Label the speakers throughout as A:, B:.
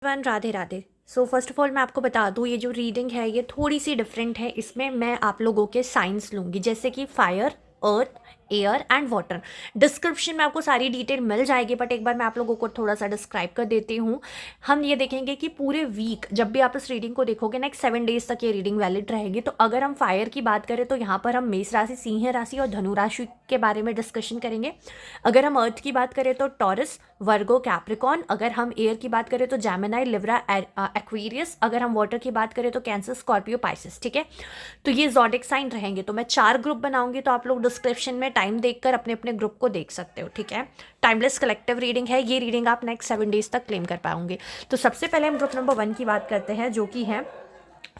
A: One Radhe Radhe. So first of all मैं आपको बता दूँ, ये जो रीडिंग है ये थोड़ी सी डिफरेंट है। इसमें मैं आप लोगों के साइंस लूँगी, जैसे कि fire, earth, air and water. Description में आपको सारी डिटेल मिल जाएगी, बट एक बार मैं आप लोगों को थोड़ा सा डिस्क्राइब कर देती हूँ। हम ये देखेंगे कि पूरे वीक जब भी आप इस रीडिंग को देखोगे, नेक्स्ट 7 डेज तक ये रीडिंग वैलिड रहेगी। तो अगर हम फायर की बात करें तो यहाँ पर हम मेष राशि, सिंह राशि और धनु राशि के बारे में डिस्कशन करेंगे। अगर हम अर्थ की बात करें तो टॉरस, वर्गो, कैप्रिकॉन। अगर हम एयर की बात करें तो जैमिनाई, लिब्रा, एक्वेरियस। अगर हम वाटर की बात करें तो कैंसर, स्कॉर्पियो, पाइसेस। ठीक है, तो ये ज़ोडिक साइन रहेंगे। तो मैं 4 ग्रुप बनाऊंगी, तो आप लोग डिस्क्रिप्शन में टाइम देखकर अपने अपने ग्रुप को देख सकते हो। ठीक है, टाइमलेस कलेक्टिव रीडिंग है ये। रीडिंग आप नेक्स्ट 7 डेज तक क्लेम कर पाओगे। तो सबसे पहले हम ग्रुप नंबर 1 की बात करते हैं, जो कि है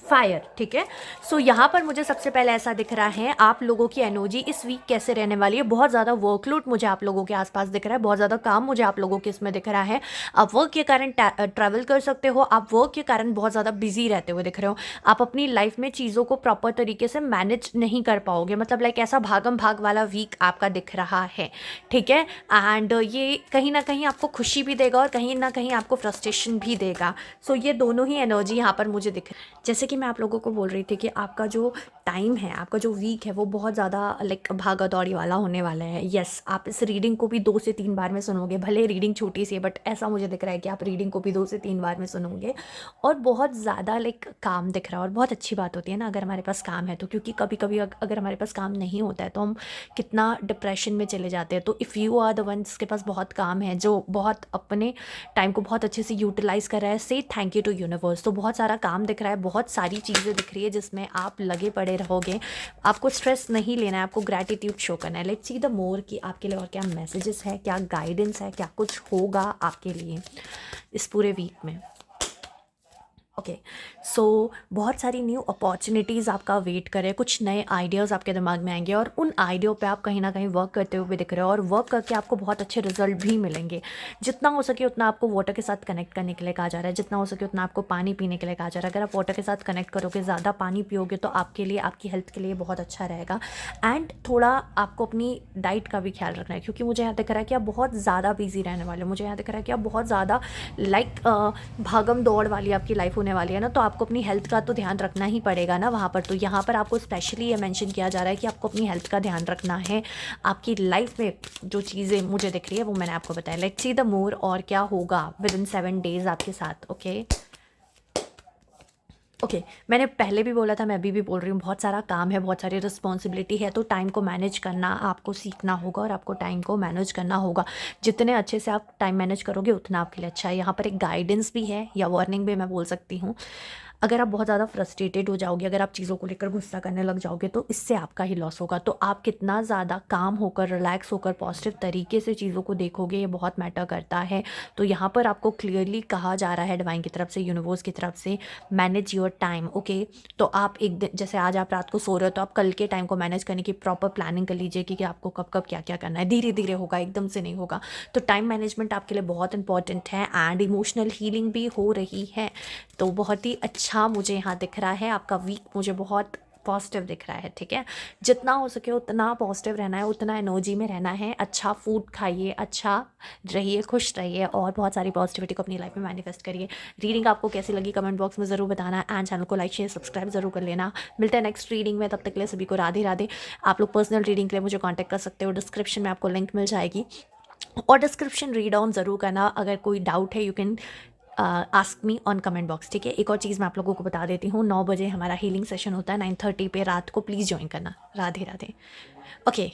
A: फायर। ठीक है, सो यहाँ पर मुझे सबसे पहले ऐसा दिख रहा है, आप लोगों की एनर्जी इस वीक कैसे रहने वाली है। बहुत ज़्यादा वर्कलोड मुझे आप लोगों के आसपास दिख रहा है, बहुत ज़्यादा काम मुझे आप लोगों के इसमें दिख रहा है। आप वर्क के कारण ट्रैवल कर सकते हो, आप वर्क के कारण बहुत ज़्यादा बिजी रहते हुए दिख रहे हो। आप अपनी लाइफ में चीज़ों को प्रॉपर तरीके से मैनेज नहीं कर पाओगे, मतलब लाइक ऐसा भागम भाग वाला वीक आपका दिख रहा है। ठीक है, एंड ये कहीं ना कहीं आपको खुशी भी देगा और कहीं ना कहीं आपको फ्रस्ट्रेशन भी देगा। सो ये दोनों ही एनर्जी यहाँ पर मुझे दिख रही है। जैसे कि मैं आप लोगों को बोल रही थी कि आपका जो टाइम है, आपका जो वीक है, वो बहुत ज़्यादा लाइक भागा दौड़ी वाला होने वाला है। यस, आप इस रीडिंग को भी 2 से 3 बार में सुनोगे। भले रीडिंग छोटी सी है, बट ऐसा मुझे दिख रहा है कि आप रीडिंग को भी 2 से 3 बार में सुनोगे। और बहुत ज़्यादा लाइक काम दिख रहा है, और बहुत अच्छी बात होती है ना अगर हमारे पास काम है तो, क्योंकि कभी कभी अगर हमारे पास काम नहीं होता है तो हम कितना डिप्रेशन में चले जाते हैं। तो if you are the one जिसके पास बहुत काम है, जो बहुत अपने टाइम को बहुत अच्छे से यूटिलाइज कर रहा है, से थैंक यू टू यूनिवर्स। तो बहुत सारा काम दिख रहा है, बहुत सारी चीज़ें दिख रही है जिसमें आप लगे पड़े रहोगे। आपको स्ट्रेस नहीं लेना है, आपको ग्रैटिट्यूड शो करना है। लेट्स सी द मोर कि आपके लिए और क्या मैसेजेस है, क्या गाइडेंस है, क्या कुछ होगा आपके लिए इस पूरे वीक में। ओके, सो बहुत सारी न्यू अपॉर्चुनिटीज़ आपका वेट करें, कुछ नए आइडियाज़ आपके दिमाग में आएंगे और उन आइडियो पे आप कहीं ना कहीं वर्क करते हुए दिख रहे हो, और वर्क करके आपको बहुत अच्छे रिजल्ट भी मिलेंगे। जितना हो सके उतना आपको वाटर के साथ कनेक्ट करने के लिए कहा जा रहा है, जितना हो सके उतना आपको पानी पीने के लिए कहा जा रहा है। अगर आप वाटर के साथ कनेक्ट करोगे, ज़्यादा पानी पियोगे, तो आपके लिए, आपकी हेल्थ के लिए बहुत अच्छा रहेगा। एंड थोड़ा आपको अपनी डाइट का भी ख्याल रखना है, क्योंकि मुझे यहाँ दिख रहा है कि आप बहुत ज़्यादा बिजी रहने वाले हो। मुझे यहाँ दिख रहा है कि आप बहुत ज़्यादा लाइक भागम दौड़ वाली आपकी लाइफ होने वाली है ना, तो आपको अपनी हेल्थ का तो ध्यान रखना ही पड़ेगा ना वहाँ पर। तो यहाँ पर आपको स्पेशली ये मेंशन किया जा रहा है कि आपको अपनी हेल्थ का ध्यान रखना है। आपकी लाइफ में जो चीज़ें मुझे दिख रही है वो मैंने आपको बताया। लेट्स सी द मोर और क्या होगा विद इन 7 डेज आपके साथ। ओके, मैंने पहले भी बोला था, मैं अभी भी बोल रही हूँ, बहुत सारा काम है, बहुत सारी रिस्पॉन्सिबिलिटी है। तो टाइम को मैनेज करना आपको सीखना होगा, और आपको टाइम को मैनेज करना होगा। जितने अच्छे से आप टाइम मैनेज करोगे उतना आपके लिए अच्छा है। यहाँ पर एक गाइडेंस भी है, या वार्निंग भी मैं बोल सकती हूँ। अगर आप बहुत ज़्यादा फ्रस्ट्रेटेड हो जाओगे, अगर आप चीज़ों को लेकर गुस्सा करने लग जाओगे, तो इससे आपका ही लॉस होगा। तो आप कितना ज़्यादा काम होकर, रिलैक्स होकर, पॉजिटिव तरीके से चीज़ों को देखोगे, ये बहुत मैटर करता है। तो यहाँ पर आपको क्लियरली कहा जा रहा है डिवाइन की तरफ से, यूनिवर्स की तरफ से, मैनेज योर टाइम। ओके, तो आप एक दिन, जैसे आज आप रात को सो रहे हो, तो आप कल के टाइम को मैनेज करने की प्रॉपर प्लानिंग कर लीजिए कि आपको कब कब क्या क्या करना है। धीरे धीरे होगा, एकदम से नहीं होगा। तो टाइम मैनेजमेंट आपके लिए बहुत इंपॉर्टेंट है, एंड इमोशनल हीलिंग भी हो रही है। तो बहुत ही अच्छा मुझे यहाँ दिख रहा है। आपका वीक मुझे बहुत पॉजिटिव दिख रहा है। ठीक है, जितना हो सके उतना पॉजिटिव रहना है, उतना एनर्जी में रहना है। अच्छा फूड खाइए, अच्छा रहिए, खुश रहिए, और बहुत सारी पॉजिटिविटी को अपनी लाइफ में मैनिफेस्ट करिए। रीडिंग आपको कैसी लगी कमेंट बॉक्स में ज़रूर बताना, एंड चैनल को लाइक शेयर सब्सक्राइब जरूर कर लेना। मिलते हैं नेक्स्ट रीडिंग में, तब तक के लिए सभी को राधे राधे। आप लोग पर्सनल रीडिंग के लिए मुझे कॉन्टैक्ट कर सकते हो, डिस्क्रिप्शन में आपको लिंक मिल जाएगी, और डिस्क्रिप्शन रीड ऑन ज़रूर करना। अगर कोई डाउट है, you can ask me on comment box. ठीक है, एक और चीज़ मैं आप लोगों को बता देती हूँ, 9 बजे हमारा हीलिंग सेशन होता है, 9:30 पे रात को। प्लीज़ ज्वाइन करना। Radhe Radhe. Okay,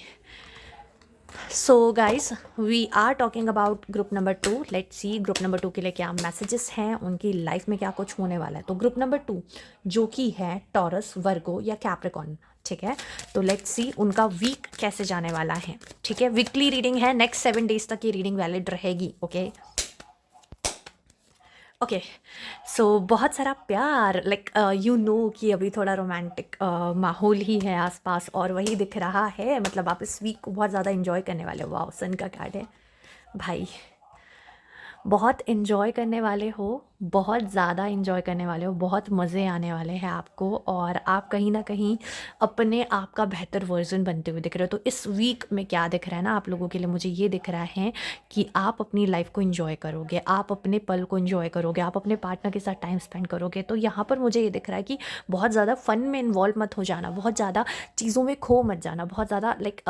A: so guys, we are talking about group number 2। Let's see group number 2 के लिए क्या मैसेजेस हैं, उनकी लाइफ में क्या कुछ होने वाला है। तो ग्रुप नंबर 2 जो कि है टॉरस, वर्गो या कैप्रिकॉर्न। ठीक है, तो लेट्स सी उनका वीक कैसे जाने वाला है। ठीक है, वीकली रीडिंग है, नेक्स्ट 7 डेज तक ये रीडिंग वैलिड रहेगी। ओके, सो बहुत सारा प्यार, लाइक यू नो कि अभी थोड़ा रोमांटिक माहौल ही है आसपास, और वही दिख रहा है। मतलब आप इस वीक को बहुत ज़्यादा इन्जॉय करने वाले हो। वाओ, सन का कार्ड है भाई, बहुत इन्जॉय करने वाले हो। बहुत ज़्यादा एंजॉय करने वाले हो, बहुत मज़े आने वाले हैं आपको, और आप कहीं न कहीं अपने आप का बेहतर वर्ज़न बनते हुए दिख रहे हो। तो इस वीक में क्या दिख रहा है ना आप लोगों के लिए, मुझे ये दिख रहा है कि आप अपनी लाइफ़ को एंजॉय करोगे, आप अपने पल को एंजॉय करोगे, आप अपने पार्टनर के साथ टाइम स्पेंड करोगे। तो यहाँ पर मुझे ये दिख रहा है कि बहुत ज़्यादा फ़न में इन्वॉल्व मत हो जाना, बहुत ज़्यादा चीज़ों में खो मत जाना, बहुत ज़्यादा लाइक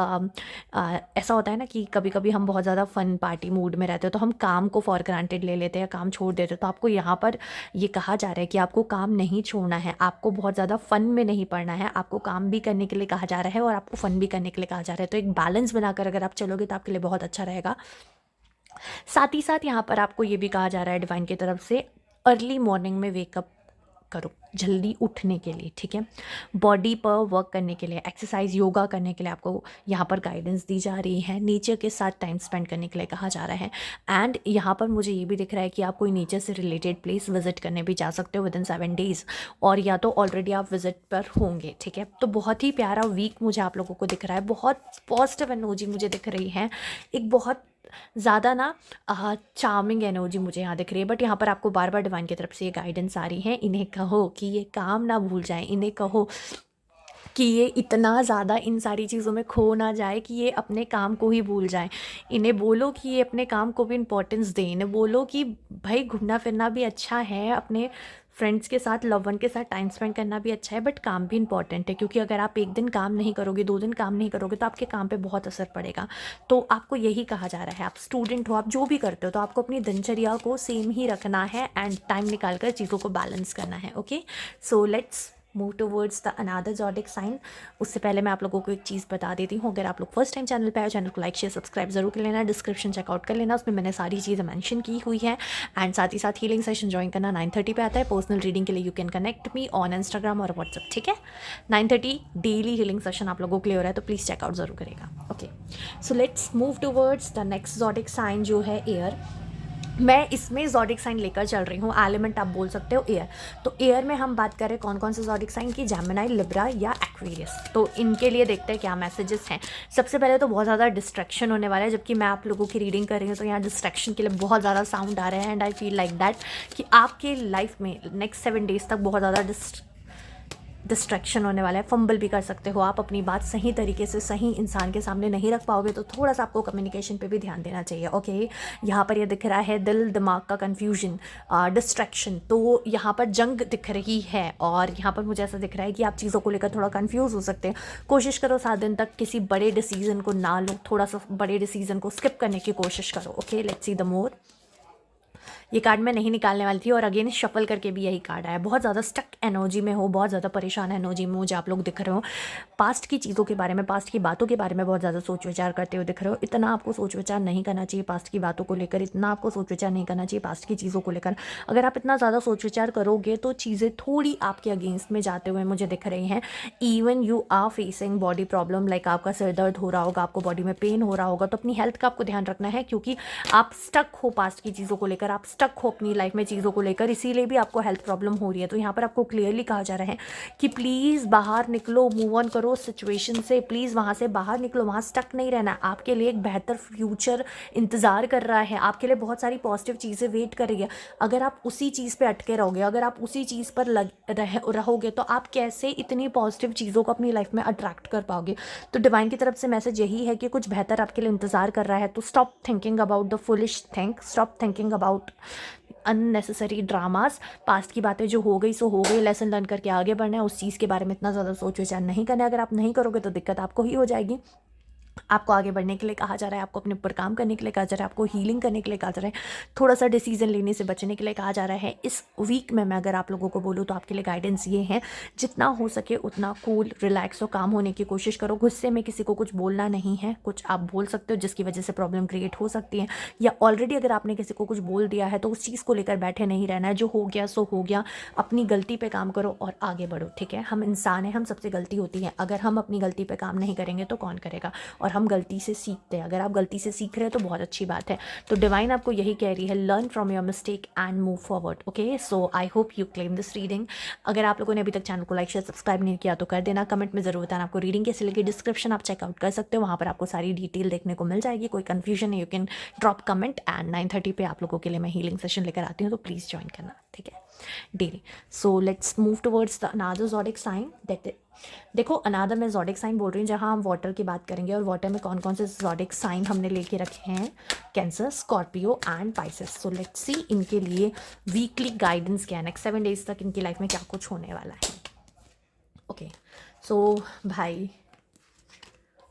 A: ऐसा होता है ना कि कभी-कभी हम बहुत ज़्यादा फ़न पार्टी मूड में रहते हैं, तो हम काम को फॉर ग्रांटेड ले लेते हैं, काम छोड़ देते हैं। तो आपको यहाँ पर ये कहा जा रहा है कि आपको काम नहीं छोड़ना है, आपको बहुत ज़्यादा फ़न में नहीं पड़ना है, आपको काम भी करने के लिए कहा जा रहा है और आपको फ़न भी करने के लिए कहा जा रहा है। तो एक बैलेंस बनाकर अगर आप चलोगे तो आपके लिए बहुत अच्छा रहेगा। साथ ही साथ यहाँ पर आपको ये भी कहा जा रहा है डिवाइन की तरफ से, अर्ली मॉर्निंग में वेकअप करो, जल्दी उठने के लिए, ठीक है। बॉडी पर वर्क करने के लिए, एक्सरसाइज योगा करने के लिए आपको यहाँ पर गाइडेंस दी जा रही है। नेचर के साथ टाइम स्पेंड करने के लिए कहा जा रहा है। एंड यहाँ पर मुझे ये भी दिख रहा है कि आप कोई नेचर से रिलेटेड प्लेस विजिट करने भी जा सकते हो विद इन 7 days, और या तो ऑलरेडी आप विजिट पर होंगे, ठीक है। तो बहुत ही प्यारा वीक मुझे आप लोगों को दिख रहा है, बहुत पॉजिटिव एनर्जी मुझे दिख रही है, एक बहुत ज़्यादा ना चार्मिंग एनर्जी मुझे यहाँ दिख रही है। बट यहाँ पर आपको बार बार डिवाइन की तरफ से ये गाइडेंस आ रही है, इन्हें कहो कि ये काम ना भूल जाएं, इन्हें कहो कि ये इतना ज़्यादा इन सारी चीज़ों में खो ना जाए कि ये अपने काम को ही भूल जाएं। इन्हें बोलो कि ये अपने काम को भी इम्पोर्टेंस दें, इन्हें बोलो कि भाई घूमना फिरना भी अच्छा है, अपने फ्रेंड्स के साथ, लव वन के साथ टाइम स्पेंड करना भी अच्छा है, बट काम भी इंपॉर्टेंट है, क्योंकि अगर आप एक दिन काम नहीं करोगे, 2 दिन काम नहीं करोगे, तो आपके काम पे बहुत असर पड़ेगा। तो आपको यही कहा जा रहा है, आप स्टूडेंट हो, आप जो भी करते हो, तो आपको अपनी दिनचर्या को सेम ही रखना है एंड टाइम निकाल कर चीज़ों को बैलेंस करना है। Okay, so let's move towards the another zodiac sign. उससे पहले मैं आप लोगों को एक चीज़ बता देती हूँ, अगर आप लोग फर्स्ट टाइम चैनल पे आए, चैनल को लाइक शेयर सब्सक्राइब जरूर कर लेना, डिस्क्रिप्शन चेकआउट कर लेना, उसमें मैंने सारी चीज़ें मेंशन की हुई है। एंड साथ ही साथ हीलिंग सेशन ज्वाइन करना 9:30 पे आता है। पर्सनल रीडिंग के लिए you can connect me on Instagram और व्हाट्सअप, ठीक है। 9:30 डेली हीलिंग सेशन आप लोगों के लिए हो रहा है, तो प्लीज़ चेकआउट ज़रूर करेगा। Okay, so let's move towards the next zodiac sign जो है एयर। मैं इसमें ज़ोडिक साइन लेकर चल रही हूँ, एलिमेंट आप बोल सकते हो एयर। तो एयर में हम बात करें कौन कौन से ज़ोडिक साइन की, जेमिनी, लिब्रा या एक्वेरियस। तो इनके लिए देखते हैं क्या मैसेजेस हैं। सबसे पहले तो बहुत ज़्यादा डिस्ट्रैक्शन होने वाला है, जबकि मैं आप लोगों की रीडिंग कर रही हूँ, तो यहाँ डिस्ट्रैक्शन के लिए बहुत ज़्यादा साउंड आ रहे हैं। And I feel like that कि आपके लाइफ में नेक्स्ट 7 days तक बहुत ज़्यादा डिस्ट्रैक्शन होने वाला है। फंबल भी कर सकते हो आप, अपनी बात सही तरीके से सही इंसान के सामने नहीं रख पाओगे, तो थोड़ा सा आपको कम्युनिकेशन पे भी ध्यान देना चाहिए। ओके, यहाँ पर ये दिख रहा है दिल दिमाग का कन्फ्यूजन, डिस्ट्रैक्शन, तो यहाँ पर जंग दिख रही है। और यहाँ पर मुझे ऐसा दिख रहा है कि आप चीज़ों को लेकर थोड़ा कन्फ्यूज़ हो सकते हैं। कोशिश करो 7 दिन तक किसी बड़े डिसीजन को ना लो, थोड़ा सा बड़े डिसीजन को स्किप करने की कोशिश करो। Okay, let's see the more. ये कार्ड मैं नहीं निकालने वाली थी और अगेन शफल करके भी यही कार्ड आया। बहुत ज़्यादा स्टक एनर्जी में हो, बहुत ज़्यादा परेशान एनर्जी में मुझे आप लोग दिख रहे हो। पास्ट की चीज़ों के बारे में, पास्ट की बातों के बारे में बहुत ज़्यादा सोच विचार करते हुए दिख रहे हो। इतना आपको सोच विचार नहीं करना चाहिए पास्ट की बातों को लेकर, इतना आपको सोच विचार नहीं करना चाहिए पास्ट की चीज़ों को लेकर। अगर आप इतना ज़्यादा सोच विचार करोगे तो चीज़ें थोड़ी आपके अगेंस्ट में जाते हुए मुझे दिख रही हैं। Even you are facing body problem, like आपका सिर दर्द हो रहा होगा, आपको बॉडी में पेन हो रहा होगा, तो अपनी हेल्थ का आपको ध्यान रखना है, क्योंकि आप स्टक हो पास्ट की चीज़ों को लेकर, आप स्टक हो अपनी लाइफ में चीज़ों को लेकर, इसीलिए भी आपको हेल्थ प्रॉब्लम हो रही है। तो यहाँ पर आपको क्लियरली कहा जा रहा है कि प्लीज़ बाहर निकलो, मूव ऑन करो सिचुएशन से, प्लीज़ वहाँ से बाहर निकलो, वहाँ स्टक नहीं रहना। आपके लिए एक बेहतर फ्यूचर इंतज़ार कर रहा है, आपके लिए बहुत सारी पॉजिटिव चीज़ें वेट कर रही है। अगर आप उसी चीज़ पे अटके रहोगे, अगर आप उसी चीज़ पर रहोगे, तो आप कैसे इतनी पॉजिटिव चीज़ों को अपनी लाइफ में अट्रैक्ट कर पाओगे। तो डिवाइन की तरफ से मैसेज यही है कि कुछ बेहतर आपके लिए इंतज़ार कर रहा है। तो stop thinking about the foolish thing, stop thinking about unnecessary dramas. Past की बातें जो हो गई सो हो गई, लेसन लर्न करके आगे बढ़ना है, उस चीज़ के बारे में इतना ज़्यादा सोच विचार नहीं करना है। अगर आप नहीं करोगे तो दिक्कत आपको ही हो जाएगी। आपको आगे बढ़ने के लिए कहा जा रहा है, आपको अपने ऊपर काम करने के लिए कहा जा रहा है, आपको हीलिंग करने के लिए कहा जा रहा है, थोड़ा सा डिसीजन लेने से बचने के लिए कहा जा रहा है। इस वीक में मैं अगर आप लोगों को बोलूँ तो आपके लिए गाइडेंस ये है, जितना हो सके उतना कूल, रिलैक्स और काम होने की कोशिश करो। गुस्से में किसी को कुछ बोलना नहीं है। कुछ आप बोल सकते हो जिसकी वजह से प्रॉब्लम क्रिएट हो सकती है, या ऑलरेडी अगर आपने किसी को कुछ बोल दिया है तो उस चीज़ को लेकर बैठे नहीं रहना है। जो हो गया सो हो गया, अपनी गलती पे काम करो और आगे बढ़ो, ठीक है। हम इंसान हैं, हम सबसे गलती होती है, अगर हम अपनी गलती पे काम नहीं करेंगे तो कौन करेगा। और हम गलती से सीखते हैं। अगर आप गलती से सीख रहे हैं तो बहुत अच्छी बात है। तो डिवाइन आपको यही कह रही है, learn from your mistake and move forward. Okay, so I hope you claim this reading. अगर आप लोगों ने अभी तक चैनल को लाइक शेयर सब्सक्राइब नहीं किया तो कर देना। कमेंट में जरूर बताना आपको रीडिंग कैसे लगी। डिस्क्रिप्शन आप चेकआउट कर सकते हो, वहाँ पर आपको सारी डिटेल देखने को मिल जाएगी। कोई कन्फ्यूजन है, you can drop comment and 9:30 पे आप लोगों के लिए मैं हीलिंग सेशन लेकर आती हूँ, तो प्लीज़ ज्वाइन करना, ठीक है, daily. So let's move towards the another zodiac sign. देखो, अनादर मैं ज़ोडिक साइन बोल रही हूँ जहाँ हम वाटर की बात करेंगे, और वाटर में कौन कौन से ज़ोडिक साइन हमने लेके रखे हैं, cancer, Scorpio and Pisces. So let's see इनके लिए वीकली गाइडेंस क्या है, नेक्स्ट 7 डेज तक इनकी लाइफ में क्या कुछ होने वाला है। ओके, सो भाई,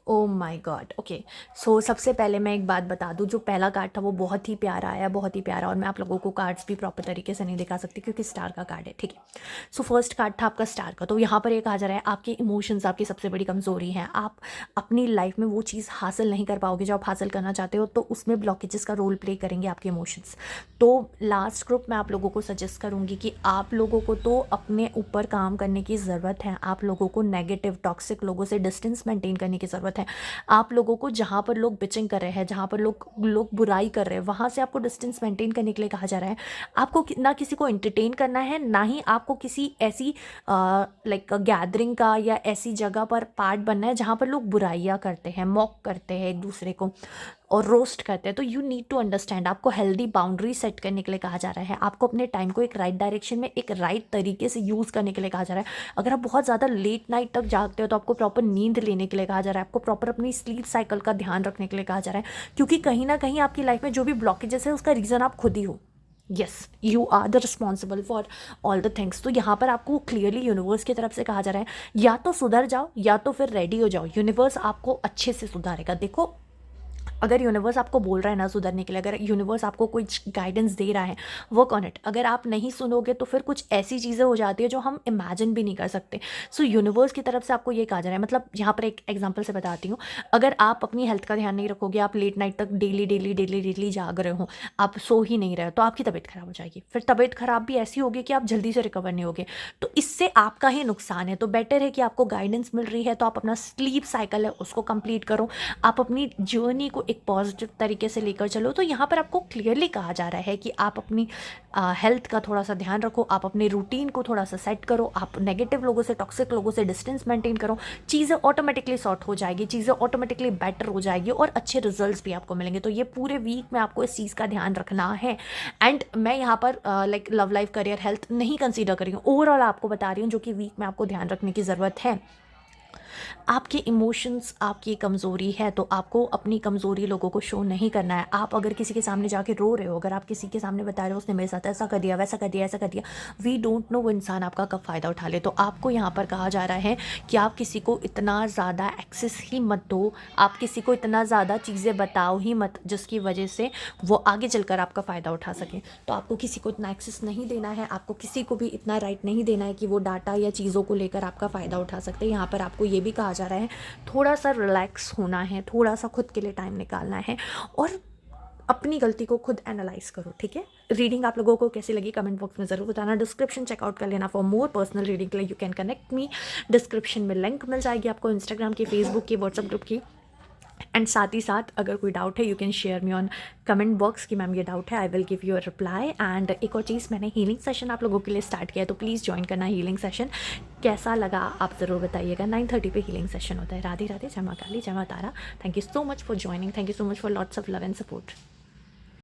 A: ओ माई गॉड। ओके, सो सबसे पहले मैं एक बात बता दूं, जो पहला कार्ड था वो बहुत ही प्यारा आया, बहुत ही प्यारा, और मैं आप लोगों को कार्ड्स भी प्रॉपर तरीके से नहीं दिखा सकती क्योंकि स्टार का कार्ड है, ठीक है। सो फर्स्ट कार्ड था आपका स्टार का। तो यहाँ पर ये कहा जा रहा है आपके इमोशंस आपकी सबसे बड़ी कमज़ोरी हैं। आप अपनी लाइफ में वो चीज़ हासिल नहीं कर पाओगे जो आप हासिल करना चाहते हो, तो उसमें ब्लॉकेजेस का रोल प्ले करेंगे आपके इमोशंस। तो लास्ट ग्रुप में आप लोगों को सजेस्ट करूँगी कि आप लोगों को तो अपने ऊपर काम करने की ज़रूरत है। आप लोगों को नेगेटिव टॉक्सिक लोगों से डिस्टेंस मेंटेन करने की ज़रूरत है। आप लोगों को जहाँ पर लोग बिचिंग कर रहे हैं, जहाँ पर लोग बुराई कर रहे हैं, वहाँ से आपको डिस्टेंस मेंटेन करने के लिए कहा जा रहा है। आपको ना किसी को एंटरटेन करना है, ना ही आपको किसी ऐसी लाइक गैदरिंग का या ऐसी जगह पर पार्ट बनना है जहाँ पर लोग बुराइयाँ करते हैं, मॉक करते हैं एक दूसरे को और रोस्ट करते हैं। तो यू नीड टू अंडरस्टैंड, आपको हेल्दी बाउंड्री सेट करने के लिए कहा जा रहा है। आपको अपने टाइम को एक राइट डायरेक्शन में एक राइट तरीके से यूज़ करने के लिए कहा जा रहा है। अगर आप बहुत ज़्यादा लेट नाइट तक जागते हो तो आपको प्रॉपर नींद लेने के लिए कहा जा रहा है। आपको प्रॉपर अपनी स्लीप साइकिल का ध्यान रखने के लिए कहा जा रहा है, क्योंकि कहीं ना कहीं आपकी लाइफ में जो भी ब्लॉकेजेस है उसका रीज़न आप खुद ही हो। Yes, you are the responsible for all the things. तो यहाँ पर आपको क्लियरली यूनिवर्स की तरफ से कहा जा रहा है, या तो सुधर जाओ या तो फिर रेडी हो जाओ। यूनिवर्स आपको अच्छे से सुधारेगा। देखो, अगर यूनिवर्स आपको बोल रहा है ना सुधरने के लिए, अगर यूनिवर्स आपको कोई गाइडेंस दे रहा है, वर्क ऑन इट। अगर आप नहीं सुनोगे तो फिर कुछ ऐसी चीज़ें हो जाती है जो हम इमेजिन भी नहीं कर सकते। सो यूनिवर्स की तरफ से आपको ये कहा जा रहा है, मतलब यहाँ पर एक एग्जांपल से बताती हूँ। अगर आप अपनी हेल्थ का ध्यान नहीं रखोगे, आप लेट नाइट तक डेली जाग रहे हो, आप सो ही नहीं रहे हो, तो आपकी तबीयत खराब हो जाएगी। फिर तबीयत खराब भी ऐसी होगी कि आप जल्दी से रिकवर नहीं होगे, तो इससे आपका ही नुकसान है। तो बेटर है कि आपको गाइडेंस मिल रही है तो आप अपना स्लीप साइकिल है उसको कंप्लीट करो, आप अपनी जर्नी को एक पॉजिटिव तरीके से लेकर चलो। तो यहाँ पर आपको क्लियरली कहा जा रहा है कि आप अपनी हेल्थ का थोड़ा सा ध्यान रखो, आप अपने रूटीन को थोड़ा सा सेट करो, आप नेगेटिव लोगों से, टॉक्सिक लोगों से डिस्टेंस मेंटेन करो। चीज़ें ऑटोमेटिकली सॉर्ट हो जाएगी, चीज़ें ऑटोमेटिकली बेटर हो जाएगी और अच्छे रिजल्ट्स भी आपको मिलेंगे। तो ये पूरे वीक में आपको इस चीज़ का ध्यान रखना है। एंड मैं यहाँ पर like love life, career, health नहीं कंसीडर कर रही हूँ, ओवरऑल आपको बता रही हूँ जो कि वीक में आपको ध्यान रखने की ज़रूरत है। आपके इमोशंस आपकी कमज़ोरी है, तो आपको अपनी कमज़ोरी लोगों को शो नहीं करना है। आप अगर किसी के सामने जाके रो रहे हो, अगर आप किसी के सामने बता रहे हो उसने मेरे साथ ऐसा कर दिया, वैसा कर दिया, ऐसा कर दिया, वी डोंट नो वो इंसान आपका कब फ़ायदा उठा ले। तो आपको यहाँ पर कहा जा रहा है कि आप किसी को इतना ज़्यादा एक्सेस ही मत दो, आप किसी को इतना ज़्यादा चीज़ें बताओ ही मत जिसकी वजह से वो आगे चलकर आपका फ़ायदा उठा सके। तो आपको किसी को इतना एक्सेस नहीं देना है, आपको किसी को भी इतना राइट नहीं देना है कि वो डाटा या चीज़ों को लेकर आपका फ़ायदा उठा सकते हैं। यहाँ पर आपको ये भी कहा जा रहा है थोड़ा सा रिलैक्स होना है, थोड़ा सा खुद के लिए टाइम निकालना है और अपनी गलती को खुद एनालाइज करो, ठीक है। रीडिंग आप लोगों को कैसी लगी कमेंट बॉक्स में ज़रूर बताना। डिस्क्रिप्शन चेकआउट कर लेना फॉर मोर पर्सनल रीडिंग के लिए। You can connect me, description में लिंक मिल जाएगी आपको इंस्टाग्राम की, फेसबुक की, व्हाट्सएप ग्रुप की। एंड साथ ही साथ अगर कोई डाउट है you can share me on comment box कि मैम ये डाउट है, I will give you a reply. And एक और चीज़, मैंने हीलिंग सेशन आप लोगों के लिए स्टार्ट किया है, तो प्लीज़ ज्वाइन करना हीलिंग सेशन। कैसा लगा आप ज़रूर बताइएगा। 9:30 पे हीलिंग सेशन होता है। राधे राधे, जय मां काली, जय Maa Tara. Thank you so much for joining, thank you so much for lots of love and support.